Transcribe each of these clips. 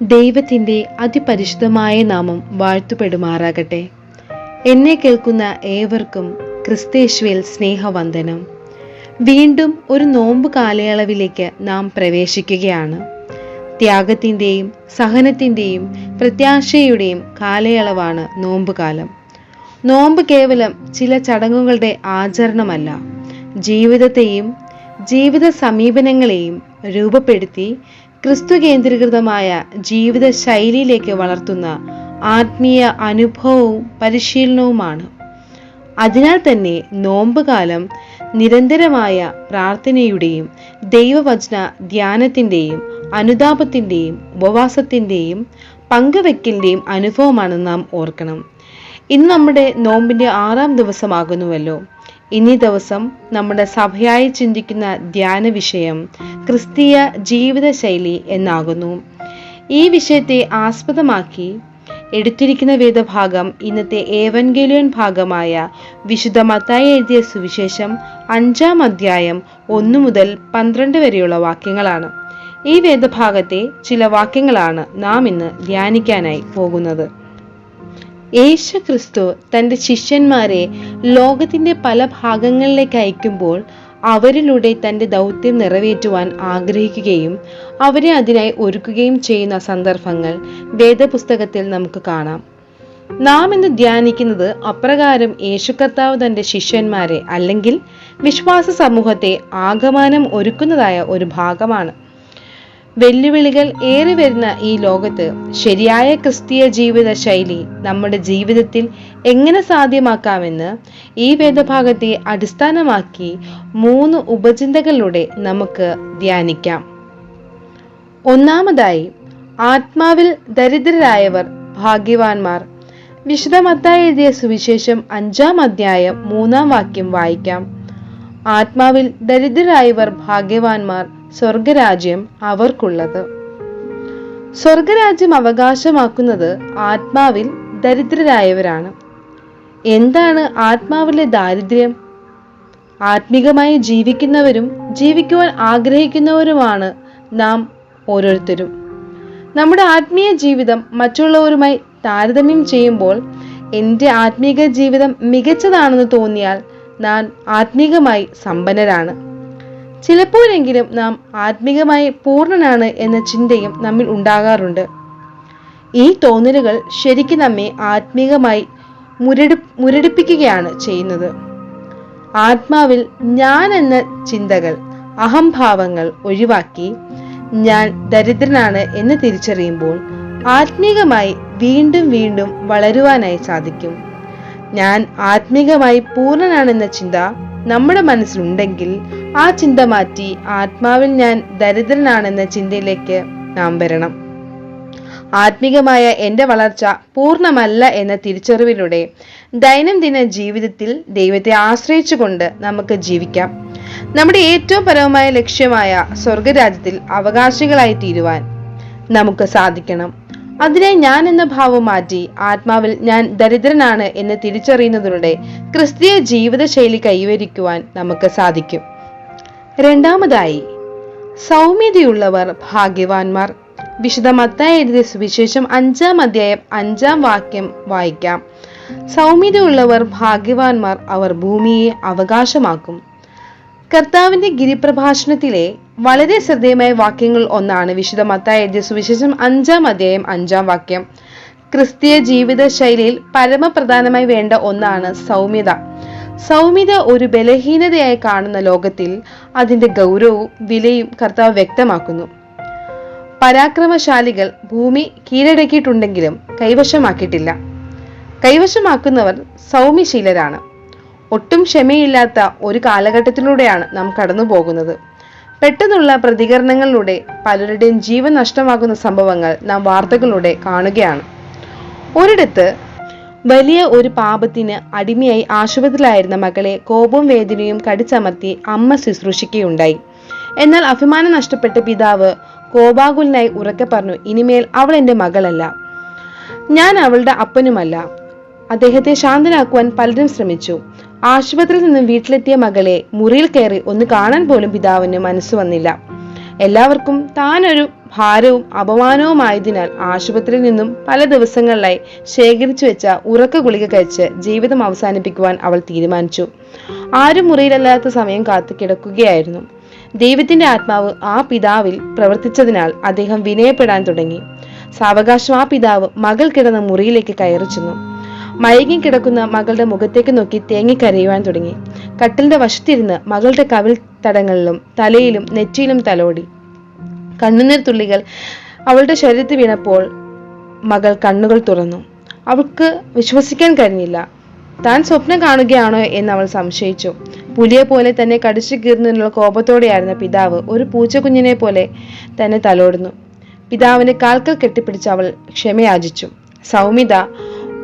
ദൈവത്തിൻ്റെ അതിപരിശുദ്ധമായ നാമം വാഴ്ത്തുപെടുമാറാകട്ടെ. എന്നെ കേൾക്കുന്ന ഏവർക്കും ക്രിസ്തേശുവിൽ സ്നേഹവന്ദനം. വീണ്ടും ഒരു നോമ്പ് കാലയളവിലേക്ക് നാം പ്രവേശിക്കുകയാണ്. ത്യാഗത്തിൻ്റെയും സഹനത്തിൻ്റെയും പ്രത്യാശയുടെയും കാലയളവാണ് നോമ്പുകാലം. നോമ്പ് കേവലം ചില ചടങ്ങുകളുടെ ആചരണമല്ല, ജീവിതത്തെയും ജീവിത സമീപനങ്ങളെയും രൂപപ്പെടുത്തി ക്രിസ്തു കേന്ദ്രീകൃതമായ ജീവിത ശൈലിയിലേക്ക് വളർത്തുന്ന ആത്മീയ അനുഭവവും പരിശീലനവുമാണ്. അതിനാൽ തന്നെ നോമ്പുകാലം നിരന്തരമായ പ്രാർത്ഥനയുടെയും ദൈവവചന ധ്യാനത്തിൻ്റെയും അനുതാപത്തിൻ്റെയും ഉപവാസത്തിൻ്റെയും പങ്കുവെക്കലിൻ്റെയും അനുഭവമാണെന്ന് നാം ഓർക്കണം. ഇന്ന് നമ്മുടെ നോമ്പിൻ്റെ 6-ാം ദിവസമാകുന്നുവല്ലോ. ഇന്നീ ദിവസം നമ്മുടെ സഭയായി ചിന്തിക്കുന്ന ധ്യാന വിഷയം ക്രിസ്തീയ ജീവിതശൈലി എന്നാകുന്നു. ഈ വിഷയത്തെ ആസ്പദമാക്കി എടുത്തിരിക്കുന്ന വേദഭാഗം ഇന്നത്തെ ഏവൻഗേലിയൻ ഭാഗമായ വിശുദ്ധ മത്തായി എഴുതിയ സുവിശേഷം 5-ാം അധ്യായം 1 മുതൽ 12 വരെയുള്ള വാക്യങ്ങളാണ്. ഈ വേദഭാഗത്തെ ചില വാക്യങ്ങളാണ് നാം ഇന്ന് ധ്യാനിക്കാനായി പോകുന്നത്. യേശു ക്രിസ്തു തൻ്റെ ശിഷ്യന്മാരെ ലോകത്തിൻ്റെ പല ഭാഗങ്ങളിലേക്ക് അയക്കുമ്പോൾ അവരിലൂടെ തൻ്റെ ദൗത്യം നിറവേറ്റുവാൻ ആഗ്രഹിക്കുകയും അവരെ അതിനായി ഒരുക്കുകയും ചെയ്യുന്ന സന്ദർഭങ്ങൾ വേദപുസ്തകത്തിൽ നമുക്ക് കാണാം. നാം ഇന്ന് ധ്യാനിക്കുന്നത് അപ്രകാരം യേശു കർത്താവ് തൻ്റെ ശിഷ്യന്മാരെ അല്ലെങ്കിൽ വിശ്വാസ സമൂഹത്തെ ആഗമനം ഒരുക്കുന്നതായ ഒരു ഭാഗമാണ്. വെല്ലുവിളികൾ ഏറി വരുന്ന ഈ ലോകത്ത് ശരിയായ ക്രിസ്തീയ ജീവിത ശൈലി നമ്മുടെ ജീവിതത്തിൽ എങ്ങനെ സാധ്യമാക്കാമെന്ന് ഈ വേദഭാഗത്തെ അടിസ്ഥാനമാക്കി 3 ഉപചിന്തകളിലൂടെ നമുക്ക് ധ്യാനിക്കാം. ഒന്നാമതായി, ആത്മാവിൽ ദരിദ്രരായവർ ഭാഗ്യവാന്മാർ. വിശുദ്ധ മത്തായി എഴുതിയ സുവിശേഷം 5-ാം അധ്യായം 3-ാം വാക്യം വായിക്കാം. ആത്മാവിൽ ദരിദ്രരായവർ ഭാഗ്യവാന്മാർ, സ്വർഗരാജ്യം അവർക്കുള്ളത്. സ്വർഗരാജ്യം അവകാശമാക്കുന്നത് ആത്മാവിൽ ദരിദ്രരായവരാണ്. എന്താണ് ആത്മാവിലെ ദാരിദ്ര്യം? ആത്മീകമായി ജീവിക്കുന്നവരും ജീവിക്കുവാൻ ആഗ്രഹിക്കുന്നവരുമാണ് നാം ഓരോരുത്തരും. നമ്മുടെ ആത്മീയ ജീവിതം മറ്റുള്ളവരുമായി താരതമ്യം ചെയ്യുമ്പോൾ എൻ്റെ ആത്മീക ജീവിതം മികച്ചതാണെന്ന് തോന്നിയാൽ നാം ആത്മീകമായി സമ്പന്നരാണ്. ചിലപ്പോഴെങ്കിലും നാം ആത്മീകമായി പൂർണ്ണനാണ് എന്ന ചിന്തയും നമ്മിൽ ഉണ്ടാകാറുണ്ട്. ഈ തോന്നലുകൾ ശരിക്കും നമ്മെ ആത്മീകമായി മുരടിപ്പിക്കുകയാണ് ചെയ്യുന്നത്. ആത്മാവിൽ ഞാൻ എന്ന ചിന്തകൾ, അഹംഭാവങ്ങൾ ഒഴിവാക്കി ഞാൻ ദരിദ്രനാണ് എന്ന് തിരിച്ചറിയുമ്പോൾ ആത്മീകമായി വീണ്ടും വീണ്ടും വളരുവാനായി സാധിക്കും. ഞാൻ ആത്മീകമായി പൂർണ്ണനാണെന്ന ചിന്ത നമ്മുടെ മനസ്സിലുണ്ടെങ്കിൽ ആ ചിന്ത മാറ്റി ആത്മാവിൽ ഞാൻ ദരിദ്രനാണെന്ന ചിന്തയിലേക്ക് നാം വരണം. ആത്മീകമായ എൻ്റെ വളർച്ച പൂർണ്ണമല്ല എന്ന തിരിച്ചറിവിലൂടെ ദൈനംദിന ജീവിതത്തിൽ ദൈവത്തെ ആശ്രയിച്ചുകൊണ്ട് നമുക്ക് ജീവിക്കാം. നമ്മുടെ ഏറ്റവും പരമമായ ലക്ഷ്യമായ സ്വർഗരാജ്യത്തിൽ അവകാശികളായി തീരുവാൻ നമുക്ക് സാധിക്കണം. അതിനെ ഞാൻ എന്ന ഭാവം മാറ്റി ആത്മാവിൽ ഞാൻ ദരിദ്രനാണ് എന്ന് തിരിച്ചറിയുന്നതിലൂടെ ക്രിസ്തീയ ജീവിതശൈലി കൈവരിക്കുവാൻ നമുക്ക് സാധിക്കും. രണ്ടാമതായി, സൗമ്യതയുള്ളവർ ഭാഗ്യവാന്മാർ. വിശുദ്ധ മത്തായി എഴുതിയ സുവിശേഷം 5-ാം അധ്യായം 5-ാം വാക്യം വായിക്കാം. സൗമ്യതയുള്ളവർ ഭാഗ്യവാന്മാർ, അവർ ഭൂമിയെ അവകാശമാക്കും. കർത്താവിന്റെ ഗിരിപ്രഭാഷണത്തിലെ വളരെ ശ്രദ്ധേയമായ വാക്യങ്ങൾ ഒന്നാണ് വിശുദ്ധ മത്തായി എഴുതിയ സുവിശേഷം 5-ാം അധ്യായം 5-ാം വാക്യം. ക്രിസ്തീയ ജീവിത ശൈലിയിൽ പരമപ്രധാനമായി വേണ്ട ഒന്നാണ് സൗമ്യത. സൗമ്യത ഒരു ബലഹീനതയായി കാണുന്ന ലോകത്തിൽ അതിന്റെ ഗൗരവവും വിലയും കർത്താവ് വ്യക്തമാക്കുന്നു. പരാക്രമശാലികൾ ഭൂമി കീഴടക്കിയിട്ടുണ്ടെങ്കിലും കൈവശമാക്കിയിട്ടില്ല. കൈവശമാക്കുന്നവർ സൗമ്യശീലരാണ്. ഒട്ടും ക്ഷമയില്ലാത്ത ഒരു കാലഘട്ടത്തിലൂടെയാണ് നാം കടന്നു പോകുന്നത്. പെട്ടെന്നുള്ള പ്രതികരണങ്ങളിലൂടെ പലരുടെയും ജീവൻ നഷ്ടമാകുന്ന സംഭവങ്ങൾ നാം വാർത്തകളിലൂടെ കാണുകയാണ്. ഒരിടത്ത് വലിയ ഒരു പാപത്തിന് അടിമയായി ആശുപത്രിയിലായിരുന്ന മകളെ കോപവും വേദനയും കടിച്ചമർത്തി അമ്മ ശുശ്രൂഷിക്കുകയുണ്ടായി. എന്നാൽ അഭിമാനം നഷ്ടപ്പെട്ട പിതാവ് കോപാകുലനായി ഉറക്കെ പറഞ്ഞു, ഇനിമേൽ അവൾ എൻ്റെ മകളല്ല, ഞാൻ അവളുടെ അപ്പനുമല്ല. അദ്ദേഹത്തെ ശാന്തനാക്കുവാൻ പലരും ശ്രമിച്ചു. ആശുപത്രിയിൽ നിന്നും വീട്ടിലെത്തിയ മകളെ മുറിയിൽ കയറി ഒന്ന് കാണാൻ പോലും പിതാവിന് മനസ്സ് വന്നില്ല. എല്ലാവർക്കും താനൊരു ഭാരവും അപമാനവുമായതിനാൽ ആശുപത്രിയിൽ നിന്നും പല ദിവസങ്ങളിലായി ശേഖരിച്ചു വെച്ച ഉറക്ക ഗുളിക കഴിച്ച് ജീവിതം അവസാനിപ്പിക്കുവാൻ അവൾ തീരുമാനിച്ചു. ആരും മുറിയിലല്ലാത്ത സമയം കാത്തു കിടക്കുകയായിരുന്നു. ദൈവത്തിന്റെ ആത്മാവ് ആ പിതാവിൽ പ്രവർത്തിച്ചതിനാൽ അദ്ദേഹം വിനയപ്പെടാൻ തുടങ്ങി. സാവകാശം ആ പിതാവ് മകൾ കിടന്ന മുറിയിലേക്ക് കയറി ചെന്നു. മയങ്ങി കിടക്കുന്ന മകളുടെ മുഖത്തേക്ക് നോക്കി തേങ്ങിക്കരയുവാൻ തുടങ്ങി. കട്ടിലിന്റെ വശത്തിരുന്ന് മകളുടെ കവിൾ തടങ്ങളിലും തലയിലും നെറ്റിയിലും തലോടി. കണ്ണുനീർ തുള്ളികൾ അവളുടെ ശരീരത്തിൽ വീണപ്പോൾ മകൾ കണ്ണുകൾ തുറന്നു. അവൾക്ക് വിശ്വസിക്കാൻ കഴിഞ്ഞില്ല. താൻ സ്വപ്നം കാണുകയാണോ എന്ന് അവൾ സംശയിച്ചു. പുലിയെ പോലെ തന്നെ കടിച്ചു കീറുന്നതിനുള്ള കോപത്തോടെയായിരുന്ന പിതാവ് ഒരു പൂച്ചക്കുഞ്ഞിനെ പോലെ തന്നെ തലോടുന്നു. പിതാവിന്റെ കാൽക്കൽ കെട്ടിപ്പിടിച്ച് അവൾ ക്ഷമയാചിച്ചു. സൗമ്യത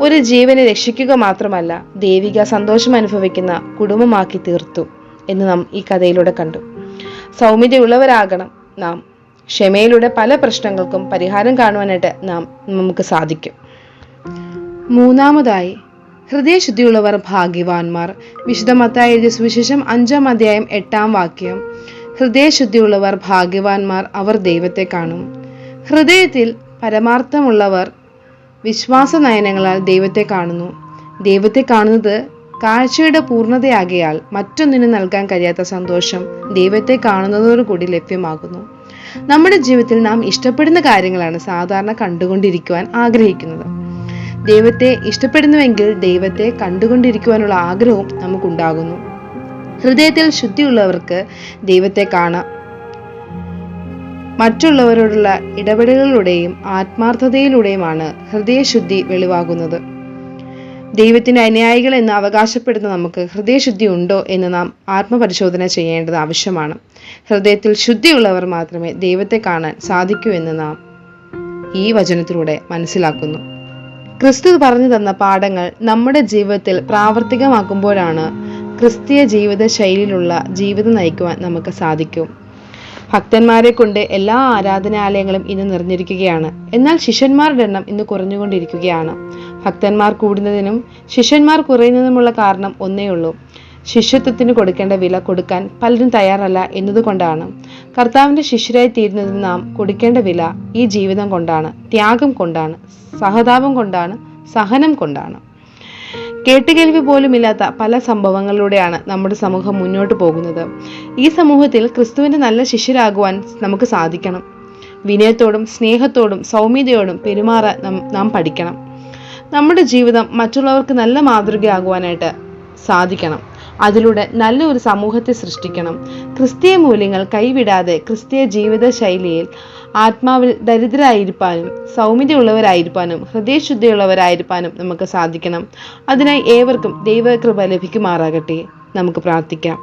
ഒരു ജീവനെ രക്ഷിക്കുക മാത്രമല്ല, ദൈവിക സന്തോഷം അനുഭവിക്കുന്ന കുടുംബമാക്കി തീർത്തു എന്ന് നാം ഈ കഥയിലൂടെ കണ്ടു. സൗമ്യതയുള്ളവരാകണം നാം. ക്ഷമയിലൂടെ പല പ്രശ്നങ്ങൾക്കും പരിഹാരം കാണുവാനായിട്ട് നമുക്ക് സാധിക്കും. മൂന്നാമതായി, ഹൃദയശുദ്ധിയുള്ളവർ ഭാഗ്യവാന്മാർ. വിശുദ്ധ മത്തായി എഴുതിയ സുവിശേഷം 5-ാം അധ്യായം 8-ാം വാക്യം. ഹൃദയശുദ്ധിയുള്ളവർ ഭാഗ്യവാന്മാർ, അവർ ദൈവത്തെ കാണും. ഹൃദയത്തിൽ പരമാർത്ഥമുള്ളവർ വിശ്വാസ നയനങ്ങളാൽ ദൈവത്തെ കാണുന്നു. ദൈവത്തെ കാണുന്നത് കാഴ്ചയുടെ പൂർണ്ണതയാകിയാൽ മറ്റൊന്നിനും നൽകാൻ കഴിയാത്ത സന്തോഷം ദൈവത്തെ കാണുന്നതോടുകൂടി ലഭ്യമാകുന്നു. നമ്മുടെ ജീവിതത്തിൽ നാം ഇഷ്ടപ്പെടുന്ന കാര്യങ്ങളാണ് സാധാരണ കണ്ടുകൊണ്ടിരിക്കുവാൻ ആഗ്രഹിക്കുന്നത്. ദൈവത്തെ ഇഷ്ടപ്പെടുന്നുവെങ്കിൽ ദൈവത്തെ കണ്ടുകൊണ്ടിരിക്കുവാനുള്ള ആഗ്രഹവും നമുക്കുണ്ടാകുന്നു. ഹൃദയത്തിൽ ശുദ്ധിയുള്ളവർക്ക് ദൈവത്തെ കാണാം. മറ്റുള്ളവരോടുള്ള ഇടപെടലുകളുടെയും ആത്മാർത്ഥതയിലൂടെയുമാണ് ഹൃദയശുദ്ധി വെളിവാകുന്നത്. ദൈവത്തിന്റെ അനുയായികൾ എന്ന് അവകാശപ്പെടുന്ന നമുക്ക് ഹൃദയശുദ്ധി ഉണ്ടോ എന്ന് നാം ആത്മപരിശോധന ചെയ്യേണ്ടത് ആവശ്യമാണ്. ഹൃദയത്തിൽ ശുദ്ധിയുള്ളവർ മാത്രമേ ദൈവത്തെ കാണാൻ സാധിക്കൂ എന്ന് നാം ഈ വചനത്തിലൂടെ മനസ്സിലാക്കുന്നു. ക്രിസ്തു പറഞ്ഞു തന്ന പാഠങ്ങൾ നമ്മുടെ ജീവിതത്തിൽ പ്രാവർത്തികമാക്കുമ്പോഴാണ് ക്രിസ്തീയ ജീവിത ശൈലിയിലുള്ള ജീവിതം നയിക്കുവാൻ നമുക്ക് സാധിക്കും. ഭക്തന്മാരെ കൊണ്ട് എല്ലാ ആരാധനാലയങ്ങളും ഇന്ന് നിറഞ്ഞിരിക്കുകയാണ്. എന്നാൽ ശിഷ്യന്മാരുടെ എണ്ണം ഇന്ന് കുറഞ്ഞുകൊണ്ടിരിക്കുകയാണ്. ഭക്തന്മാർ കൂടുന്നതിനും ശിഷ്യന്മാർ കുറയുന്നതിനുമുള്ള കാരണം ഒന്നേയുള്ളൂ: ശിഷ്യത്വത്തിന് കൊടുക്കേണ്ട വില കൊടുക്കാൻ പലരും തയ്യാറല്ല എന്നതുകൊണ്ടാണ്. കർത്താവിന്റെ ശിഷ്യരായി തീരുന്നതിന് നാം കൊടുക്കേണ്ട വില ഈ ജീവിതം കൊണ്ടാണ്, ത്യാഗം കൊണ്ടാണ്, സഹതാപം കൊണ്ടാണ്, സഹനം കൊണ്ടാണ്. കേട്ടുകേൾവി പോലുമില്ലാത്ത പല സംഭവങ്ങളിലൂടെയാണ് നമ്മുടെ സമൂഹം മുന്നോട്ട് പോകുന്നത്. ഈ സമൂഹത്തിൽ ക്രിസ്തുവിന്റെ നല്ല ശിഷ്യരാകുവാൻ നമുക്ക് സാധിക്കണം. വിനയത്തോടും സ്നേഹത്തോടും സൗമ്യതയോടും പെരുമാറാൻ നാം പഠിക്കണം. നമ്മുടെ ജീവിതം മറ്റുള്ളവർക്ക് നല്ല മാതൃകയാകുവാനായിട്ട് സാധിക്കണം. അതിലൂടെ നല്ലൊരു സമൂഹത്തെ സൃഷ്ടിക്കണം. ക്രിസ്തീയ മൂല്യങ്ങൾ കൈവിടാതെ ക്രിസ്തീയ ജീവിത ശൈലിയിൽ ആത്മാവിൽ ദരിദ്രരായിരിക്കാനും സൗമ്യതയുള്ളവരായിരിക്കാനും ഹൃദയശുദ്ധിയുള്ളവരായിരിക്കാനും നമുക്ക് സാധിക്കണം. അതിനായി ഏവർക്കും ദൈവകൃപ ലഭിക്കുമാറാകട്ടെ. നമുക്ക് പ്രാർത്ഥിക്കാം.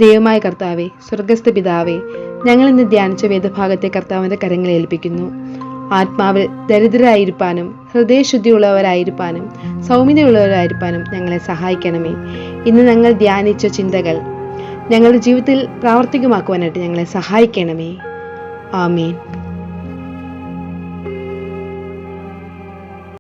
ദൈവമായ കർത്താവേ, സ്വർഗസ്ഥ പിതാവേ, ഞങ്ങൾ ഇന്ന് ധ്യാനിച്ച വേദഭാഗത്തെ കർത്താവിന്റെ കരങ്ങളിൽ ഏൽപ്പിക്കുന്നു. ആത്മാവിൽ ദരിദ്രരായിരിക്കാനും ഹൃദയശുദ്ധിയുള്ളവരായിരിക്കാനും സൗമ്യതയുള്ളവരായിരിക്കാനും ഞങ്ങളെ സഹായിക്കണമേ. ഇന്ന് ഞങ്ങൾ ധ്യാനിച്ച ചിന്തകൾ ഞങ്ങളുടെ ജീവിതത്തിൽ പ്രാവർത്തികമാക്കുവാനായിട്ട് ഞങ്ങളെ സഹായിക്കണമേ. ആമേൻ.